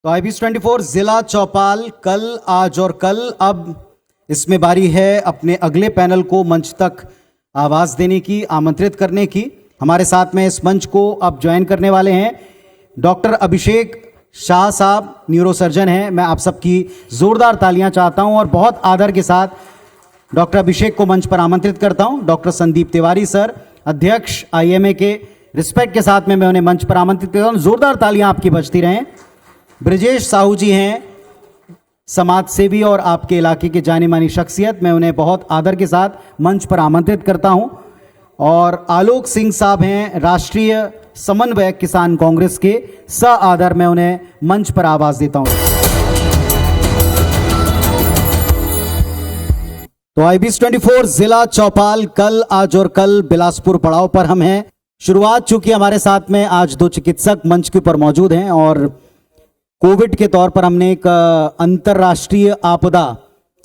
तो IBC 24 जिला चौपाल कल, आज और कल, अब इसमें बारी है अपने अगले पैनल को मंच तक आवाज देने की, आमंत्रित करने की। हमारे साथ में इस मंच को अब ज्वाइन करने वाले हैं डॉक्टर अभिषेक शाह साहब, न्यूरोसर्जन हैं। मैं आप सबकी जोरदार तालियां चाहता हूं और बहुत आदर के साथ डॉक्टर अभिषेक को मंच पर आमंत्रित करता हूं। डॉक्टर संदीप तिवारी सर, अध्यक्ष IMA के, रिस्पेक्ट के साथ में मैं उन्हें मंच पर आमंत्रित करता हूं। जोरदार तालियां आपकी बजती रहें। ब्रजेश साहू जी हैं, समाज सेवी और आपके इलाके के जानी मानी शख्सियत, मैं उन्हें बहुत आदर के साथ मंच पर आमंत्रित करता हूं। और आलोक सिंह साहब हैं, राष्ट्रीय समन्वयक किसान कांग्रेस के, आदर मैं उन्हें मंच पर आवाज देता हूं। तो IBC 24 जिला चौपाल कल, आज और कल बिलासपुर पड़ाव पर हम हैं। शुरुआत चूंकि हमारे साथ में आज दो चिकित्सक मंच के ऊपर मौजूद हैं और कोविड के तौर पर हमने एक अंतर्राष्ट्रीय आपदा,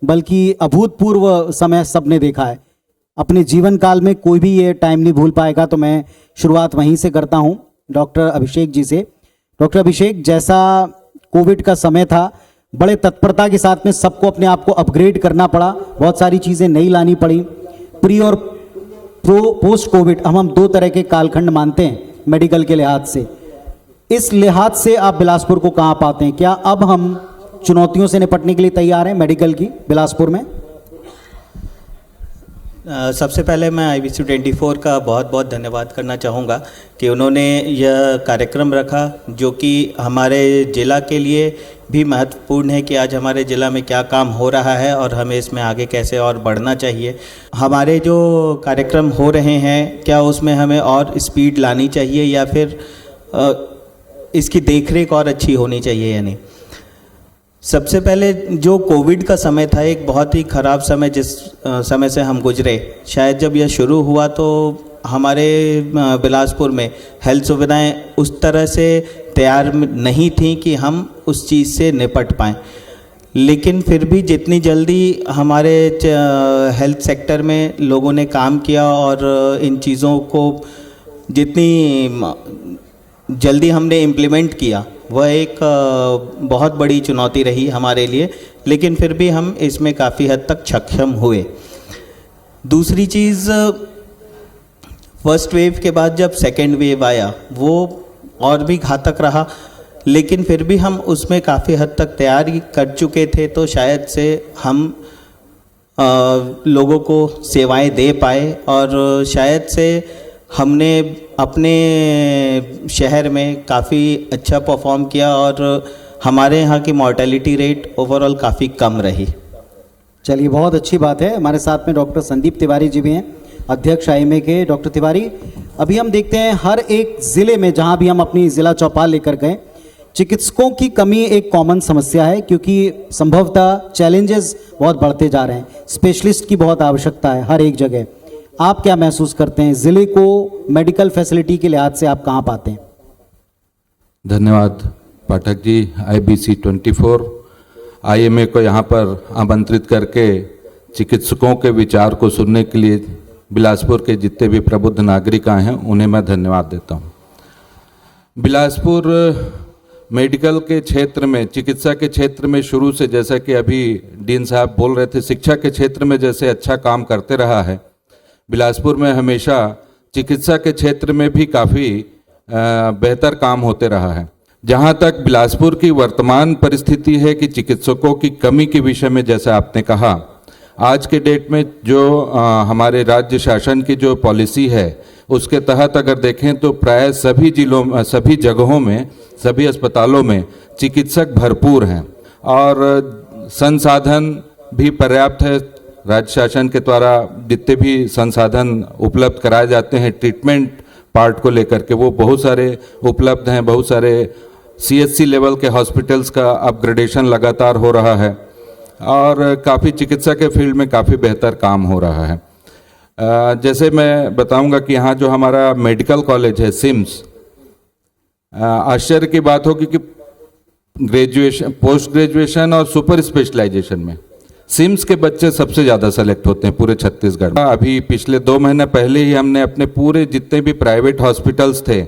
बल्कि अभूतपूर्व समय सबने देखा है अपने जीवन काल में। कोई भी ये टाइम नहीं भूल पाएगा। तो मैं शुरुआत वहीं से करता हूं डॉक्टर अभिषेक जी से। डॉक्टर अभिषेक, जैसा कोविड का समय था, बड़े तत्परता के साथ में सबको अपने आप को अपग्रेड करना पड़ा, बहुत सारी चीज़ें नई लानी पड़ी। प्री और पोस्ट कोविड हम दो तरह के कालखंड मानते हैं मेडिकल के लिहाज से। इस लिहाज से आप बिलासपुर को कहाँ पाते हैं? क्या अब हम चुनौतियों से निपटने के लिए तैयार हैं मेडिकल की बिलासपुर में? सबसे पहले मैं IBC 24 का बहुत बहुत धन्यवाद करना चाहूँगा कि उन्होंने यह कार्यक्रम रखा, जो कि हमारे ज़िला के लिए भी महत्वपूर्ण है कि आज हमारे ज़िला में क्या काम हो रहा है और हमें इसमें आगे कैसे और बढ़ना चाहिए। हमारे जो कार्यक्रम हो रहे हैं, क्या उसमें हमें और स्पीड लानी चाहिए या फिर इसकी देखरेख और अच्छी होनी चाहिए या नहीं। सबसे पहले जो कोविड का समय था, एक बहुत ही ख़राब समय, जिस समय से हम गुजरे, शायद जब यह शुरू हुआ तो हमारे बिलासपुर में हेल्थ सुविधाएं उस तरह से तैयार नहीं थी कि हम उस चीज़ से निपट पाएँ। लेकिन फिर भी जितनी जल्दी हमारे हेल्थ सेक्टर में लोगों ने काम किया और इन चीज़ों को जितनी जल्दी हमने इम्प्लीमेंट किया, वह एक बहुत बड़ी चुनौती रही हमारे लिए, लेकिन फिर भी हम इसमें काफ़ी हद तक सक्षम हुए। दूसरी चीज़, फर्स्ट वेव के बाद जब सेकेंड वेव आया, वो और भी घातक रहा, लेकिन फिर भी हम उसमें काफ़ी हद तक तैयारी कर चुके थे, तो शायद से हम लोगों को सेवाएं दे पाए और शायद से हमने अपने शहर में काफ़ी अच्छा परफॉर्म किया और हमारे यहाँ की मॉर्टेलिटी रेट ओवरऑल काफ़ी कम रही। चलिए, बहुत अच्छी बात है। हमारे साथ में डॉक्टर संदीप तिवारी जी भी हैं, अध्यक्ष IMA के। डॉक्टर तिवारी, अभी हम देखते हैं हर एक ज़िले में जहाँ भी हम अपनी ज़िला चौपाल लेकर गए, चिकित्सकों की कमी एक कॉमन समस्या है, क्योंकि संभवतः चैलेंजेस बहुत बढ़ते जा रहे हैं, स्पेशलिस्ट की बहुत आवश्यकता है हर एक जगह। आप क्या महसूस करते हैं, ज़िले को मेडिकल फैसिलिटी के लिहाज से आप कहाँ पाते हैं? धन्यवाद पाठक जी। IBC 24 IMA को यहाँ पर आमंत्रित करके चिकित्सकों के विचार को सुनने के लिए बिलासपुर के जितने भी प्रबुद्ध नागरिक आए हैं, उन्हें मैं धन्यवाद देता हूँ। बिलासपुर मेडिकल के क्षेत्र में, चिकित्सा के क्षेत्र में शुरू से, जैसा कि अभी डीन साहब बोल रहे थे, शिक्षा के क्षेत्र में जैसे अच्छा काम करते रहा है, बिलासपुर में हमेशा चिकित्सा के क्षेत्र में भी काफ़ी बेहतर काम होते रहा है। जहाँ तक बिलासपुर की वर्तमान परिस्थिति है कि चिकित्सकों की कमी के विषय में, जैसा आपने कहा, आज के डेट में जो हमारे राज्य शासन की जो पॉलिसी है, उसके तहत अगर देखें तो प्राय सभी जिलों, सभी जगहों में, सभी अस्पतालों में चिकित्सक भरपूर हैं और संसाधन भी पर्याप्त है। राज्य शासन के द्वारा जितने भी संसाधन उपलब्ध कराए जाते हैं ट्रीटमेंट पार्ट को लेकर के, वो बहुत सारे उपलब्ध हैं। बहुत सारे CHC लेवल के हॉस्पिटल्स का अपग्रेडेशन लगातार हो रहा है और काफ़ी चिकित्सा के फील्ड में काफ़ी बेहतर काम हो रहा है। जैसे मैं बताऊंगा कि यहाँ जो हमारा मेडिकल कॉलेज है SIMS, आश्चर्य की बात होगी कि ग्रेजुएशन, पोस्ट ग्रेजुएशन और सुपर स्पेशलाइजेशन में SIMS के बच्चे सबसे ज़्यादा सेलेक्ट होते हैं पूरे छत्तीसगढ़ में। अभी पिछले 2 महीने पहले ही हमने अपने पूरे जितने भी प्राइवेट हॉस्पिटल्स थे,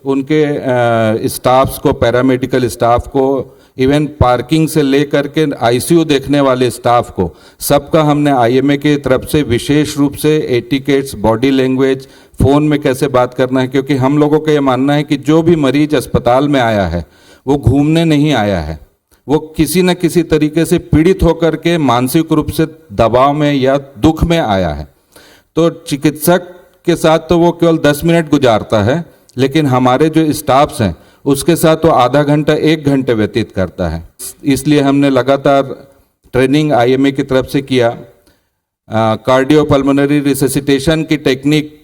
उनके स्टाफ्स को, पैरामेडिकल स्टाफ को इवन पार्किंग से लेकर के आईसीयू देखने वाले स्टाफ को सबका हमने आईएमए की तरफ से विशेष रूप से एटिकेट्स, बॉडी लैंग्वेज, फ़ोन में कैसे बात करना है, क्योंकि हम लोगों का ये मानना है कि जो भी मरीज अस्पताल में आया है वो घूमने नहीं आया है, वो किसी न किसी तरीके से पीड़ित होकर के मानसिक रूप से दबाव में या दुख में आया है। तो चिकित्सक के साथ तो वो केवल 10 मिनट गुजारता है, लेकिन हमारे जो स्टाफ्स हैं उसके साथ तो आधा घंटा 1 घंटे व्यतीत करता है। इसलिए हमने लगातार ट्रेनिंग आईएमए की तरफ से किया। कार्डियोपल्मोनरी रिससिटेशन की टेक्निक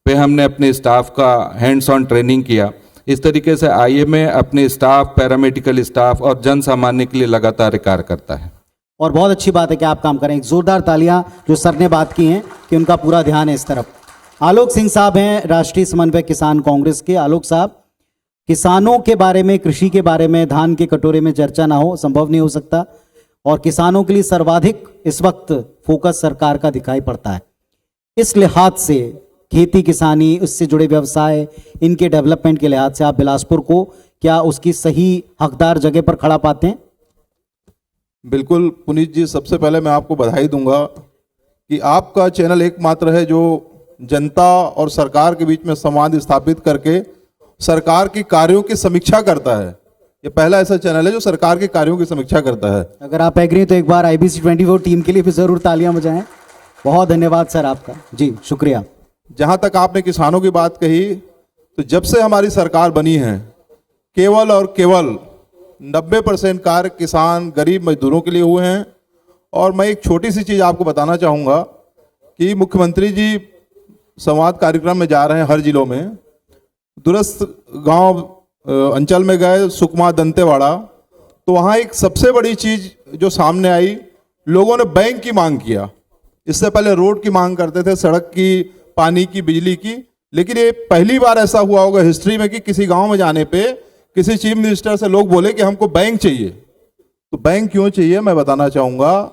पे हमने अपने स्टाफ का हैंड्स ऑन ट्रेनिंग किया। इस तरीके से आईएमए अपने स्टाफ, पैरामेडिकल स्टाफ और जन सामान्य के लिए लगातार कार्य करता है। और बहुत अच्छी बात है कि आप काम करें। एक जोरदार तालियां जो सर ने बात की हैं कि उनका पूरा ध्यान है इस तरफ। आलोक सिंह साहब हैं राष्ट्रीय समन्वयक किसान कांग्रेस के। आलोक साहब, किसानों के बारे में, कृषि के बारे में, धान के कटोरे में चर्चा ना हो संभव नहीं हो सकता, और किसानों के लिए सर्वाधिक इस वक्त फोकस सरकार का दिखाई पड़ता है। इस लिहाज से खेती किसानी, उससे जुड़े व्यवसाय, इनके डेवलपमेंट के लिहाज से आप बिलासपुर को क्या उसकी सही हकदार जगह पर खड़ा पाते हैं? बिल्कुल पुनीत जी, सबसे पहले मैं आपको बधाई दूंगा कि आपका चैनल एकमात्र है जो जनता और सरकार के बीच में संवाद स्थापित करके सरकार के कार्यों की समीक्षा करता है। ये पहला ऐसा चैनल है जो सरकार के कार्यों की समीक्षा करता है। अगर आप एग्री तो एक बार IBC 24 टीम के लिए भी जरूर तालियां बजाएं। बहुत धन्यवाद सर आपका। जी शुक्रिया। जहां तक आपने किसानों की बात कही, तो जब से हमारी सरकार बनी है केवल और केवल 90% कार्य किसान, गरीब मजदूरों के लिए हुए हैं। और मैं एक छोटी सी चीज़ आपको बताना चाहूँगा कि मुख्यमंत्री जी संवाद कार्यक्रम में जा रहे हैं हर जिलों में। दूरस्थ गांव अंचल में गए, सुकमा, दंतेवाड़ा, तो वहाँ एक सबसे बड़ी चीज़ जो सामने आई, लोगों ने बैंक की मांग किया। इससे पहले रोड की मांग करते थे, सड़क की, पानी की, बिजली की, लेकिन ये पहली बार ऐसा हुआ होगा हिस्ट्री में कि किसी गांव में जाने पे किसी चीफ मिनिस्टर से लोग बोले कि हमको बैंक चाहिए। तो बैंक क्यों चाहिए मैं बताना चाहूँगा।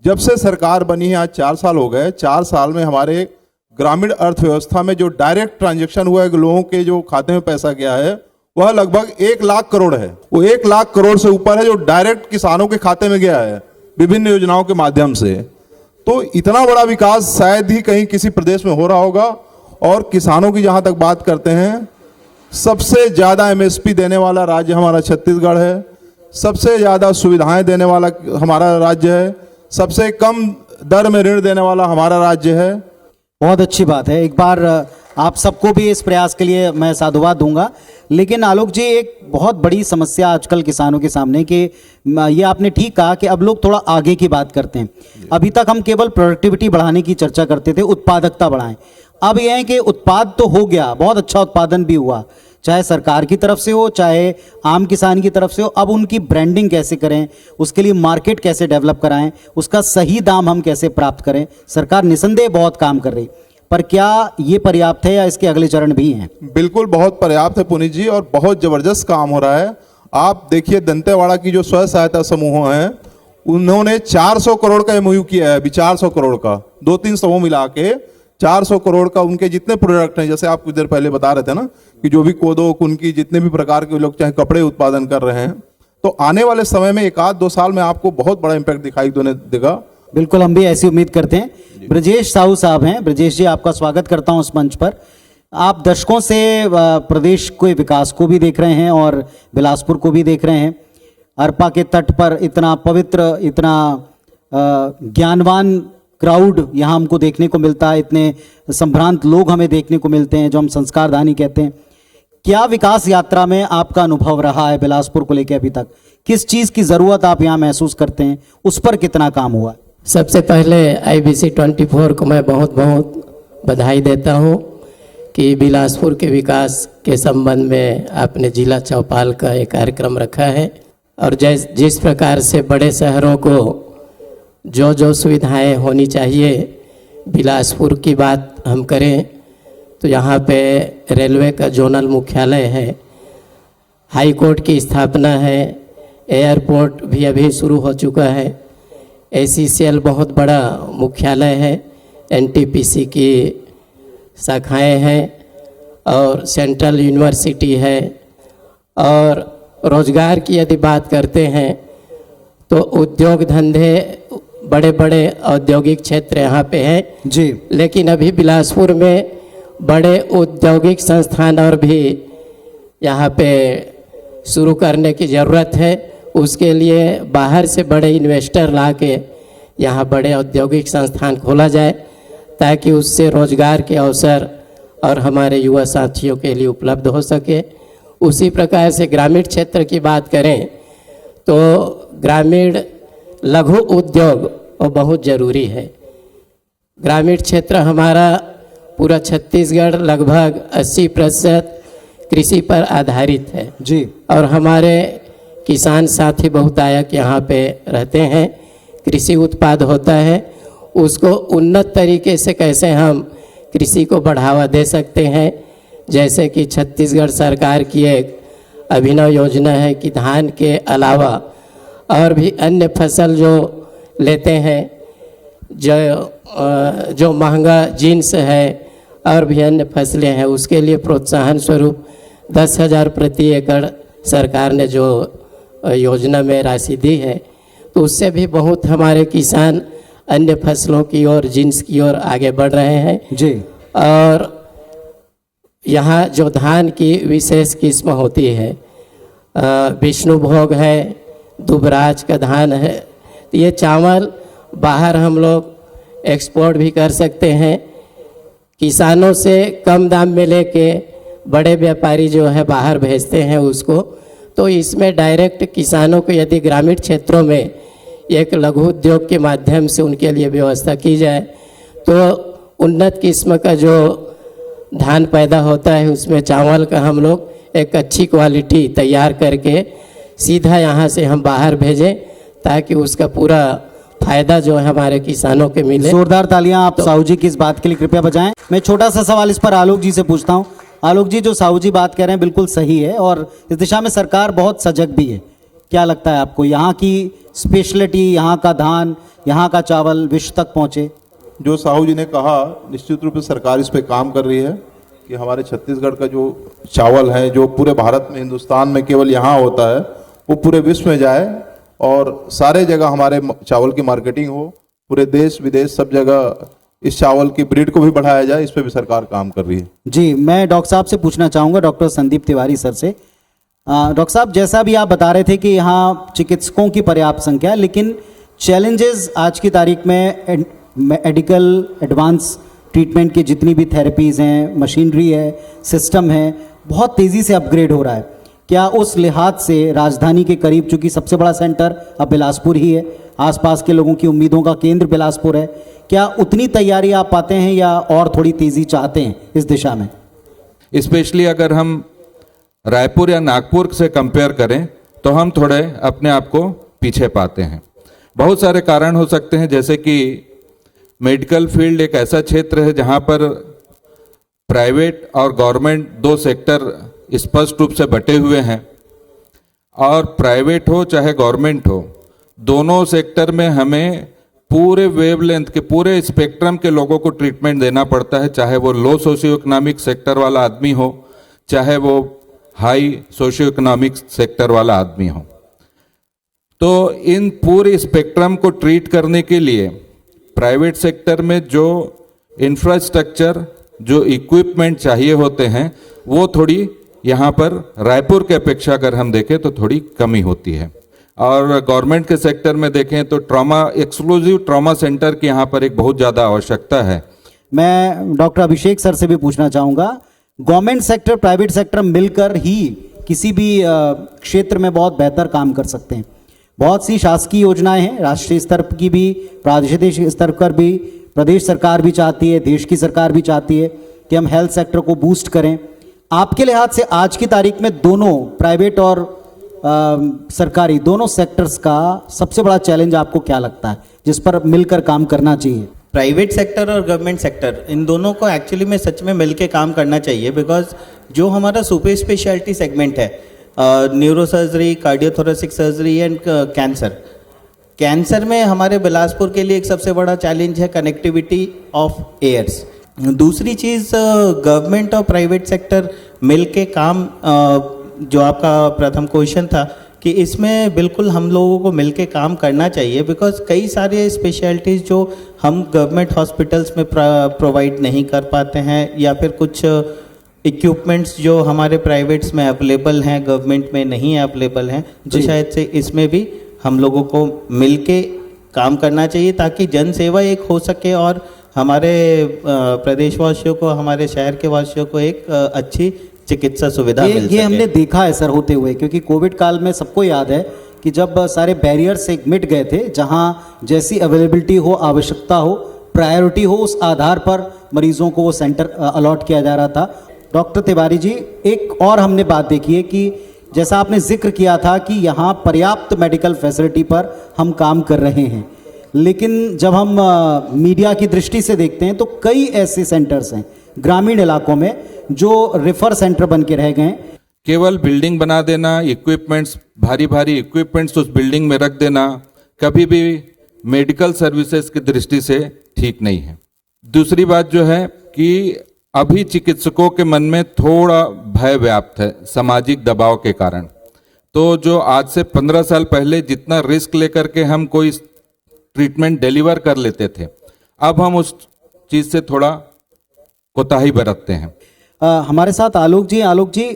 जब से सरकार बनी है, आज 4 साल हो गए, 4 साल में हमारे ग्रामीण अर्थव्यवस्था में जो डायरेक्ट ट्रांजैक्शन हुआ है, लोगों के जो खाते में पैसा गया है, वह लगभग 1 लाख करोड़ है। वो 1 लाख करोड़ से ऊपर है जो डायरेक्ट किसानों के खाते में गया है विभिन्न योजनाओं के माध्यम से। तो इतना बड़ा विकास शायद ही कहीं किसी प्रदेश में हो रहा होगा। और किसानों की जहां तक बात करते हैं, सबसे ज़्यादा MSP देने वाला राज्य हमारा छत्तीसगढ़ है, सबसे ज़्यादा सुविधाएं देने वाला हमारा राज्य है, सबसे कम दर में ऋण देने वाला हमारा राज्य है। बहुत अच्छी बात है। एक बार आप सबको भी इस प्रयास के लिए मैं साधुवाद दूंगा। लेकिन आलोक जी, एक बहुत बड़ी समस्या आजकल किसानों के सामने कि ये आपने ठीक कहा कि अब लोग थोड़ा आगे की बात करते हैं। अभी तक हम केवल प्रोडक्टिविटी बढ़ाने की चर्चा करते थे, उत्पादकता बढ़ाएं। अब यह है कि उत्पाद तो हो गया, बहुत अच्छा उत्पादन भी हुआ, चाहे सरकार की तरफ से हो चाहे आम किसान की तरफ से हो। अब उनकी ब्रांडिंग कैसे करें, उसके लिए मार्केट कैसे डेवलप कराएं, उसका सही दाम हम कैसे प्राप्त करें। सरकार निसंदेह बहुत काम कर रही, पर क्या ये पर्याप्त है या इसके अगले चरण भी हैं? बिल्कुल बहुत पर्याप्त है पुनीत जी, और बहुत ज़बरदस्त काम हो रहा है। आप देखिए दंतेवाड़ा की जो स्वयं सहायता समूह हैं, उन्होंने 400 करोड़ का MOU किया है अभी, 400 करोड़ का, 2-3 समूह मिला के 400 करोड़ का। उनके जितने प्रोडक्ट हैं, जैसे आप कुछ देर पहले बता रहे थे ना कि जो भी कोदो, कुनकी, जितने भी प्रकार के लोग चाहे कपड़े उत्पादन कर रहे हैं, तो आने वाले समय में 1-2 साल में आपको बहुत बड़ा इम्पैक्ट दिखाई देगा। बिल्कुल, हम भी ऐसी उम्मीद करते हैं। ब्रजेश साहू साहब हैं। ब्रजेश जी, आपका स्वागत करता हूं इस मंच पर। आप दशकों से प्रदेश के विकास को भी देख रहे हैं और बिलासपुर को भी देख रहे हैं। अरपा के तट पर इतना पवित्र, इतना ज्ञानवान क्राउड यहाँ हमको देखने को मिलता है, इतने संभ्रांत लोग हमें देखने को मिलते हैं जो हम संस्कारधानी कहते हैं। क्या विकास यात्रा में आपका अनुभव रहा है बिलासपुर को लेकर अभी तक? किस चीज़ की ज़रूरत आप यहाँ महसूस करते हैं, उस पर कितना काम हुआ? सबसे पहले IBC 24 को मैं बहुत बहुत बधाई देता हूँ कि बिलासपुर के विकास के संबंध में आपने जिला चौपाल का एक कार्यक्रम रखा है। और जिस प्रकार से बड़े शहरों को जो सुविधाएं होनी चाहिए, बिलासपुर की बात हम करें तो यहाँ पे रेलवे का जोनल मुख्यालय है, हाई कोर्ट की स्थापना है, एयरपोर्ट भी अभी शुरू हो चुका है, ACCL बहुत बड़ा मुख्यालय है, NTPC की शाखाएं हैं और सेंट्रल यूनिवर्सिटी है, और रोजगार की यदि बात करते हैं तो उद्योग धंधे, बड़े बड़े औद्योगिक क्षेत्र यहाँ पे हैं, जी लेकिन अभी बिलासपुर में बड़े औद्योगिक संस्थान और भी यहाँ पे शुरू करने की ज़रूरत है। उसके लिए बाहर से बड़े इन्वेस्टर ला के यहाँ बड़े औद्योगिक संस्थान खोला जाए ताकि उससे रोजगार के अवसर और हमारे युवा साथियों के लिए उपलब्ध हो सके। उसी प्रकार से ग्रामीण क्षेत्र की बात करें तो ग्रामीण लघु उद्योग वो बहुत ज़रूरी है। ग्रामीण क्षेत्र हमारा पूरा छत्तीसगढ़ लगभग 80% कृषि पर आधारित है जी और हमारे किसान साथी बहुतायत यहाँ पे रहते हैं। कृषि उत्पाद होता है, उसको उन्नत तरीके से कैसे हम कृषि को बढ़ावा दे सकते हैं, जैसे कि छत्तीसगढ़ सरकार की एक अभिनव योजना है कि धान के अलावा और भी अन्य फसल जो लेते हैं, जो महंगा जिन्स है और भी अन्य फसलें हैं, उसके लिए प्रोत्साहन स्वरूप 10,000 प्रति एकड़ सरकार ने जो योजना में राशि दी है, तो उससे भी बहुत हमारे किसान अन्य फसलों की ओर, जिन्स की ओर आगे बढ़ रहे हैं। जी और यहाँ जो धान की विशेष किस्म होती है, विष्णुभोग है, दुबराज का धान है, तो ये चावल बाहर हम लोग एक्सपोर्ट भी कर सकते हैं। किसानों से कम दाम में लेके बड़े व्यापारी जो है बाहर भेजते हैं उसको। तो इसमें डायरेक्ट किसानों को यदि ग्रामीण क्षेत्रों में एक लघु उद्योग के माध्यम से उनके लिए व्यवस्था की जाए तो उन्नत किस्म का जो धान पैदा होता है उसमें चावल का हम लोग एक अच्छी क्वालिटी तैयार करके सीधा यहाँ से हम बाहर भेजें ताकि उसका पूरा फायदा जो है हमारे किसानों के मिले। जोरदार तालियां आप साहू जी की इस बात के लिए कृपया बजाएं। मैं छोटा सा सवाल इस पर आलोक जी से पूछता हूं। आलोक जी, जो साहू जी बात कह रहे हैं बिल्कुल सही है और इस दिशा में सरकार बहुत सजग भी है। क्या लगता है आपको, यहाँ की स्पेशलिटी, यहाँ का धान, यहाँ का चावल विश्व तक पहुँचे? जो साहू जी ने कहा, निश्चित रूप से सरकार इस पे काम कर रही है कि हमारे छत्तीसगढ़ का जो चावल है, जो पूरे भारत में, हिंदुस्तान में केवल यहाँ होता है, वो पूरे विश्व में जाए और सारे जगह हमारे चावल की मार्केटिंग हो। पूरे देश विदेश सब जगह इस चावल की ब्रीड को भी बढ़ाया जाए, इस पे भी सरकार काम कर रही है। जी, मैं डॉक्टर साहब से पूछना चाहूँगा, डॉक्टर संदीप तिवारी सर से। डॉक्टर साहब, जैसा भी आप बता रहे थे कि यहाँ चिकित्सकों की पर्याप्त संख्या है, लेकिन चैलेंजेस आज की तारीख में मेडिकल एडवांस ट्रीटमेंट की जितनी भी थेरेपीज़ हैं, मशीनरी है, सिस्टम है, बहुत तेज़ी से अपग्रेड हो रहा है। क्या उस लिहाज से राजधानी के करीब, चूँकि सबसे बड़ा सेंटर अब बिलासपुर ही है, आसपास के लोगों की उम्मीदों का केंद्र बिलासपुर है, क्या उतनी तैयारी आप पाते हैं या और थोड़ी तेज़ी चाहते हैं इस दिशा में? स्पेशली अगर हम रायपुर या नागपुर से कंपेयर करें तो हम थोड़े अपने आप को पीछे पाते हैं। बहुत सारे कारण हो सकते हैं, जैसे कि मेडिकल फील्ड एक ऐसा क्षेत्र है जहां पर प्राइवेट और गवर्नमेंट दो सेक्टर स्पष्ट रूप से बटे हुए हैं, और प्राइवेट हो चाहे गवर्नमेंट हो, दोनों सेक्टर में हमें पूरे वेवलेंथ के, पूरे स्पेक्ट्रम के लोगों को ट्रीटमेंट देना पड़ता है, चाहे वो लो सोशियो इकोनॉमिक सेक्टर वाला आदमी हो, चाहे वो हाई सोशियो इकोनॉमिक सेक्टर वाला आदमी हो। तो इन पूरे स्पेक्ट्रम को ट्रीट करने के लिए प्राइवेट सेक्टर में जो इंफ्रास्ट्रक्चर, जो इक्विपमेंट चाहिए होते हैं, वो थोड़ी यहाँ पर रायपुर के अपेक्षा अगर हम देखें तो थोड़ी कमी होती है। और गवर्नमेंट के सेक्टर में देखें तो ट्रॉमा, एक्सक्लूसिव ट्रॉमा सेंटर की यहाँ पर एक बहुत ज़्यादा आवश्यकता है। मैं डॉक्टर अभिषेक सर से भी पूछना चाहूँगा, गवर्नमेंट सेक्टर, प्राइवेट सेक्टर मिलकर ही किसी भी क्षेत्र में बहुत बेहतर काम कर सकते हैं। बहुत सी शासकीय योजनाएं हैं, राष्ट्रीय स्तर की भी, प्रादेशिक स्तर पर भी, प्रदेश सरकार भी चाहती है, देश की सरकार भी चाहती है कि हम हेल्थ सेक्टर को बूस्ट करें। आपके लिहाज से आज की तारीख में दोनों प्राइवेट और सरकारी दोनों सेक्टर्स का सबसे बड़ा चैलेंज आपको क्या लगता है जिस पर मिलकर काम करना चाहिए? प्राइवेट सेक्टर और गवर्नमेंट सेक्टर, इन दोनों को एक्चुअली में सच में मिल के काम करना चाहिए। बिकॉज जो हमारा सुपर स्पेशलिटी सेगमेंट है, neuro surgery, cardiothoracic surgery and cancer में हमारे बिलासपुर के लिए एक सबसे बड़ा चैलेंज है कनेक्टिविटी ऑफ एयर्स। दूसरी चीज़, गवर्नमेंट और प्राइवेट सेक्टर मिल के काम जो आपका प्रथम क्वेश्चन था कि इसमें बिल्कुल हम लोगों को मिलके काम करना चाहिए, बिकॉज कई सारे स्पेशलिटीज़ जो हम गवर्नमेंट हॉस्पिटल्स में प्रोवाइड नहीं कर पाते हैं, या फिर कुछ इक्विपमेंट्स जो हमारे प्राइवेट्स में अवेलेबल हैं गवर्नमेंट में नहीं अवेलेबल हैं, तो शायद से इसमें भी हम लोगों को मिलके काम करना चाहिए ताकि जन सेवा एक हो सके और हमारे प्रदेशवासियों को, हमारे शहर के वासियों को एक अच्छी चिकित्सा सुविधा मिल सके। ये हमने देखा है सर होते हुए, क्योंकि कोविड काल में सबको याद है कि जब सारे बैरियर्स एक मिट गए थे, जहां जैसी अवेलेबिलिटी हो, आवश्यकता हो, प्रायोरिटी हो, उस आधार पर मरीजों को वो सेंटर अलॉट किया जा रहा था। डॉक्टर तिवारी जी, एक और हमने बात देखी है कि जैसा आपने जिक्र किया था कि यहाँ पर्याप्त मेडिकल फैसिलिटी पर हम काम कर रहे हैं, लेकिन जब हम मीडिया की दृष्टि से देखते हैं तो कई ऐसे सेंटर्स हैं ग्रामीण इलाकों में जो रेफर सेंटर बन के रह गए हैं। केवल बिल्डिंग बना देना, इक्विपमेंट्स, भारी भारी इक्विपमेंट्स उस बिल्डिंग में रख देना कभी भी मेडिकल सर्विसेज की दृष्टि से ठीक नहीं है। दूसरी बात जो है कि अभी चिकित्सकों के मन में थोड़ा भय व्याप्त है सामाजिक दबाव के कारण। तो जो आज से 15 साल पहले जितना रिस्क लेकर के हम कोई ट्रीटमेंट डिलीवर कर लेते थे, अब हम उस चीज से थोड़ा कोताही बरतते हैं। हमारे साथ आलोक जी,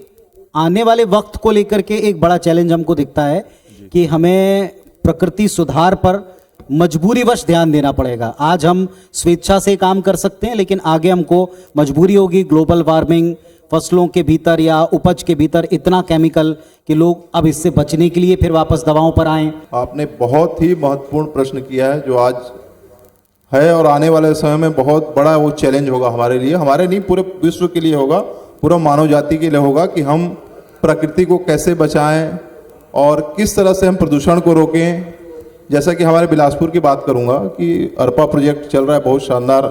आने वाले वक्त को लेकर के एक बड़ा चैलेंज हमको दिखता है कि हमें प्रकृति सुधार पर मजबूरीवश ध्यान देना पड़ेगा। आज हम स्वेच्छा से काम कर सकते हैं, लेकिन आगे हमको मजबूरी होगी। ग्लोबल वार्मिंग, फसलों के भीतर या उपज के भीतर इतना केमिकल कि लोग अब इससे बचने के लिए फिर वापस दवाओं पर आए। आपने बहुत ही महत्वपूर्ण प्रश्न किया है जो आज है और आने वाले समय में बहुत बड़ा वो चैलेंज होगा हमारे लिए, हमारे नहीं पूरे विश्व के लिए होगा, पूरा मानव जाति के लिए होगा कि हम प्रकृति को कैसे बचाएं और किस तरह से हम प्रदूषण को रोकें। जैसा कि हमारे बिलासपुर की बात करूंगा कि अरपा प्रोजेक्ट चल रहा है, बहुत शानदार,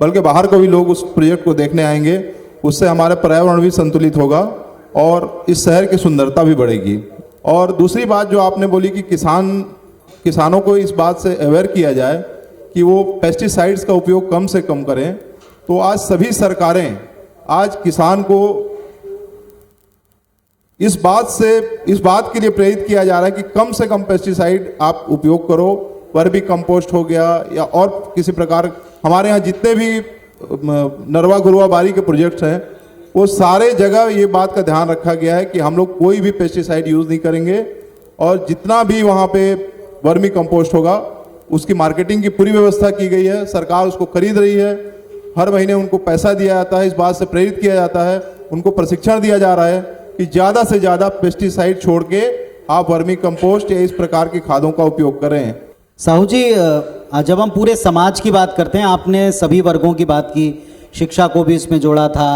बल्कि बाहर को भी लोग उस प्रोजेक्ट को देखने आएंगे। उससे हमारा पर्यावरण भी संतुलित होगा और इस शहर की सुंदरता भी बढ़ेगी। और दूसरी बात जो आपने बोली कि किसानों को इस बात से अवेयर किया जाए कि वो पेस्टिसाइड्स का उपयोग कम से कम करें, तो आज सभी सरकारें आज किसान को इस बात के लिए प्रेरित किया जा रहा है कि कम से कम पेस्टिसाइड आप उपयोग करो। वर्मी कंपोस्ट हो गया या और किसी प्रकार, हमारे यहाँ जितने भी नरवा गुरुआ बारी के प्रोजेक्ट्स हैं वो सारे जगह ये बात का ध्यान रखा गया है कि हम लोग कोई भी पेस्टिसाइड यूज़ नहीं करेंगे और जितना भी वहाँ पे वर्मी कंपोस्ट होगा उसकी मार्केटिंग की पूरी व्यवस्था की गई है। सरकार उसको खरीद रही है, हर महीने उनको पैसा दिया जाता है, इस बात से प्रेरित किया जाता है, उनको प्रशिक्षण दिया जा रहा है कि ज़्यादा से ज़्यादा पेस्टिसाइड छोड़ के आप वर्मी कंपोस्ट या इस प्रकार की खादों का उपयोग करें। साहू जी, जब हम पूरे समाज की बात करते हैं, आपने सभी वर्गों की बात की, शिक्षा को भी इसमें जोड़ा था,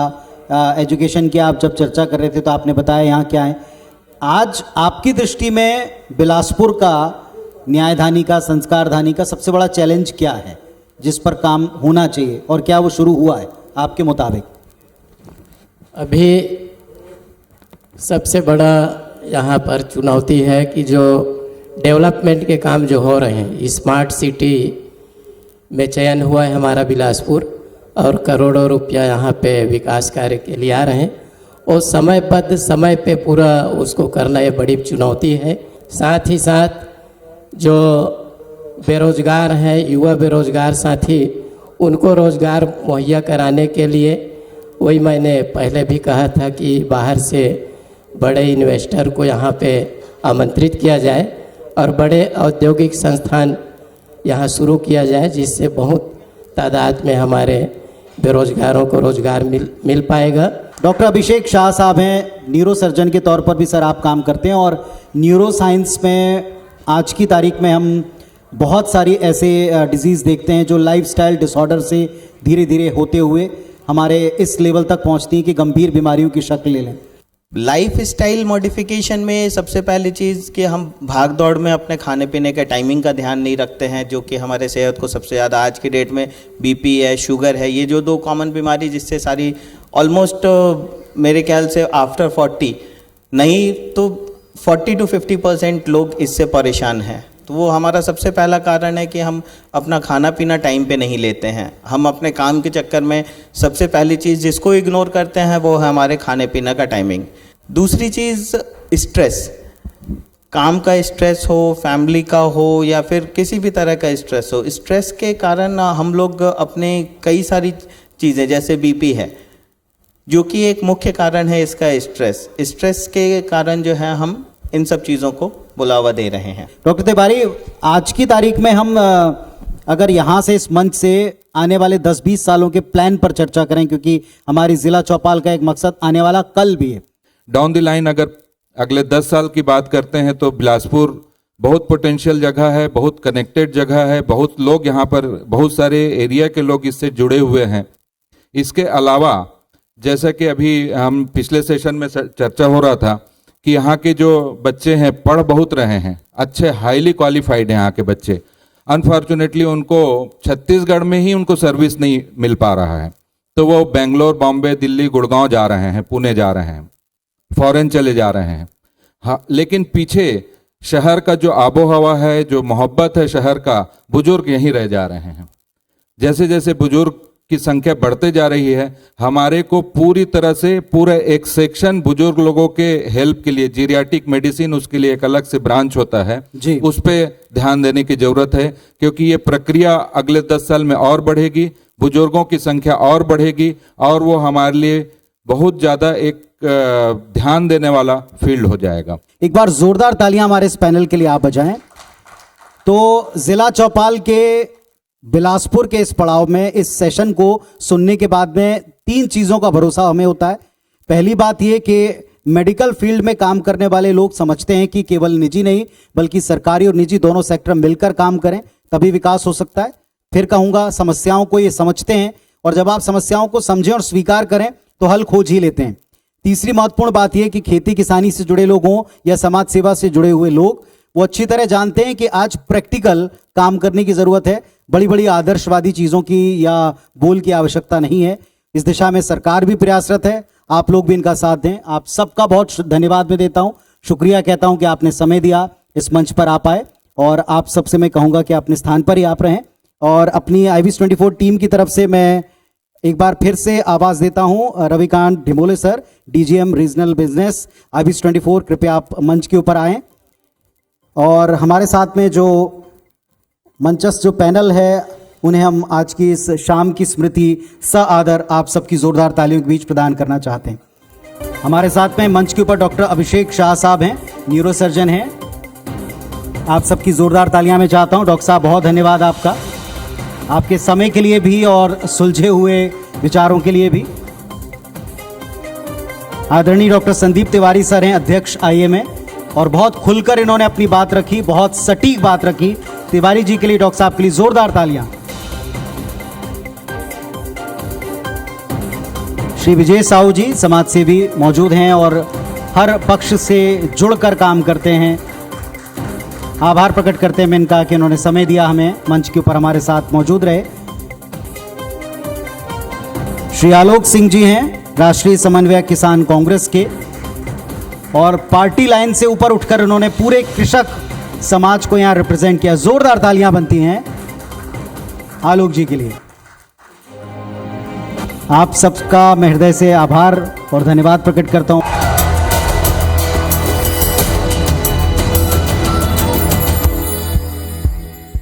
एजुकेशन की आप जब चर्चा कर रहे थे तो आपने बताया यहाँ क्या है। आज आपकी दृष्टि में बिलासपुर का, न्यायधानी का, संस्कारधानी का सबसे बड़ा चैलेंज क्या है जिस पर काम होना चाहिए और क्या वो शुरू हुआ है आपके मुताबिक? अभी सबसे बड़ा यहाँ पर चुनौती है कि जो डेवलपमेंट के काम जो हो रहे हैं, स्मार्ट सिटी में चयन हुआ है हमारा बिलासपुर और करोड़ों रुपया यहाँ पे विकास कार्य के लिए आ रहे हैं और समयबद्ध समय पे पूरा उसको करना ये बड़ी चुनौती है। साथ ही साथ जो बेरोजगार हैं, युवा बेरोजगार साथी, उनको रोजगार मुहैया कराने के लिए, वही मैंने पहले भी कहा था कि बाहर से बड़े इन्वेस्टर को यहाँ पे आमंत्रित किया जाए और बड़े औद्योगिक संस्थान यहाँ शुरू किया जाए, जिससे बहुत तादाद में हमारे बेरोजगारों को रोजगार मिल पाएगा। डॉक्टर अभिषेक शाह साहब हैं, न्यूरो सर्जन के तौर पर भी सर आप काम करते हैं और न्यूरो साइंस में आज की तारीख में हम बहुत सारी ऐसे डिजीज़ देखते हैं जो लाइफस्टाइल डिसऑर्डर से धीरे धीरे होते हुए हमारे इस लेवल तक पहुंचती हैं कि गंभीर बीमारियों की शक्ल ले लें। लाइफ स्टाइल मॉडिफिकेशन में सबसे पहली चीज़ कि हम भाग दौड़ में अपने खाने पीने के टाइमिंग का ध्यान नहीं रखते हैं, जो कि हमारे सेहत को सबसे ज़्यादा आज की डेट में बीपी है, शुगर है, ये जो दो कॉमन बीमारी जिससे सारी ऑलमोस्ट मेरे ख्याल से आफ्टर 40 नहीं तो 40 to 50% लोग इससे परेशान हैं। तो वो हमारा सबसे पहला कारण है कि हम अपना खाना पीना टाइम पे नहीं लेते हैं। हम अपने काम के चक्कर में सबसे पहली चीज़ जिसको इग्नोर करते हैं वो है हमारे खाने पीने का टाइमिंग। दूसरी चीज़ स्ट्रेस, काम का स्ट्रेस हो, फैमिली का हो या फिर किसी भी तरह का स्ट्रेस हो, स्ट्रेस के कारण हम लोग अपने कई सारी चीज़ें जैसे बीपी है जो कि एक मुख्य कारण है इसका स्ट्रेस के कारण जो है हम इन सब चीज़ों को बुलावा दे रहे हैं। डॉक्टर तिवारी, आज की तारीख में हम अगर यहाँ से इस मंच से आने वाले 10-20 सालों के प्लान पर चर्चा करें, क्योंकि हमारी जिला चौपाल का एक मकसद आने वाला कल भी है। डाउन द लाइन अगर अगले 10 साल की बात करते हैं तो बिलासपुर बहुत पोटेंशियल जगह है, बहुत कनेक्टेड जगह है, बहुत लोग यहाँ पर, बहुत सारे एरिया के लोग इससे जुड़े हुए हैं। इसके अलावा जैसा कि अभी हम पिछले सेशन में चर्चा हो रहा था कि यहाँ के जो बच्चे हैं पढ़ बहुत रहे हैं, अच्छे हाईली क्वालिफाइड हैं यहाँ के बच्चे। अनफॉर्चुनेटली उनको छत्तीसगढ़ में ही उनको सर्विस नहीं मिल पा रहा है, तो वो बेंगलोर, बॉम्बे, दिल्ली, गुड़गांव जा रहे हैं, पुणे जा रहे हैं, फॉरेन चले जा रहे हैं। हाँ, लेकिन पीछे शहर का जो आबो हवा है, जो मोहब्बत है शहर का, बुजुर्ग यहीं रह जा रहे हैं। जैसे जैसे बुजुर्ग की संख्या बढ़ते जा रही है, हमारे को पूरी तरह से पूरा एक सेक्शन बुजुर्ग लोगों के हेल्प के लिए, जीरियाटिक मेडिसिन, उसके लिए एक अलग से ब्रांच होता है जी, उस पे ध्यान देने की जरूरत है, क्योंकि ये प्रक्रिया अगले 10 साल में और बढ़ेगी, बुजुर्गों की संख्या और बढ़ेगी और वो हमारे लिए बहुत ज़्यादा एक ध्यान देने वाला फील्ड हो जाएगा। एक बार जोरदार तालियां हमारे इस पैनल के लिए आप बजाएं। तो जिला चौपाल के बिलासपुर के इस पड़ाव में इस सेशन को सुनने के बाद में 3 चीज़ों का भरोसा हमें होता है। पहली बात यह कि मेडिकल फील्ड में काम करने वाले लोग समझते हैं कि केवल निजी नहीं बल्कि सरकारी और निजी दोनों सेक्टर मिलकर काम करें तभी विकास हो सकता है। फिर कहूँगा, समस्याओं को ये समझते हैं और जब आप समस्याओं को समझें और स्वीकार करें तो हल खोज ही लेते हैं। तीसरी महत्वपूर्ण बात यह कि खेती किसानी से जुड़े लोग हों या समाज सेवा से जुड़े हुए लोग, वो अच्छी तरह जानते हैं कि आज प्रैक्टिकल काम करने की जरूरत है, बड़ी बड़ी आदर्शवादी चीज़ों की या बोल की आवश्यकता नहीं है। इस दिशा में सरकार भी प्रयासरत है, आप लोग भी इनका साथ दें। आप सबका बहुत धन्यवाद मैं देता हूं, शुक्रिया कहता हूं कि आपने समय दिया, इस मंच पर आप आए और आप सबसे मैं कहूँगा कि अपने स्थान पर ही आप रहें। और अपनी IBC 24 टीम की तरफ से मैं एक बार फिर से आवाज देता हूं, Ravikant Dhimole sir, DGM regional business, IBC 24, कृपया आप मंच के ऊपर आएं। और हमारे साथ में जो मंचस्थ जो पैनल है उन्हें हम आज की इस शाम की स्मृति आदर आप सबकी जोरदार तालियों के बीच प्रदान करना चाहते हैं। हमारे साथ में मंच के ऊपर डॉक्टर अभिषेक शाह साहब हैं, न्यूरोसर्जन हैं। आप सबकी जोरदार तालियां मैं चाहता हूं। डॉक्टर साहब, बहुत धन्यवाद आपका, आपके समय के लिए भी और सुलझे हुए विचारों के लिए भी। आदरणीय डॉक्टर संदीप तिवारी सर हैं, अध्यक्ष IMA, और बहुत खुलकर इन्होंने अपनी बात रखी, बहुत सटीक बात रखी। तिवारी जी के लिए, डॉक्टर साहब के लिए जोरदार तालियां। श्री विजय साहू जी समाजसेवी मौजूद हैं और हर पक्ष से जुड़कर काम करते हैं। आभार प्रकट करते हैं मैं इनका कि इन्होंने समय दिया, हमें मंच के ऊपर हमारे साथ मौजूद रहे। श्री आलोक सिंह जी हैं, राष्ट्रीय समन्वयक किसान कांग्रेस के, और पार्टी लाइन से ऊपर उठकर उन्होंने पूरे कृषक समाज को यहां रिप्रेजेंट किया। जोरदार तालियां बनती हैं आलोक जी के लिए। आप सबका मैं हृदय से आभार और धन्यवाद प्रकट करता हूं।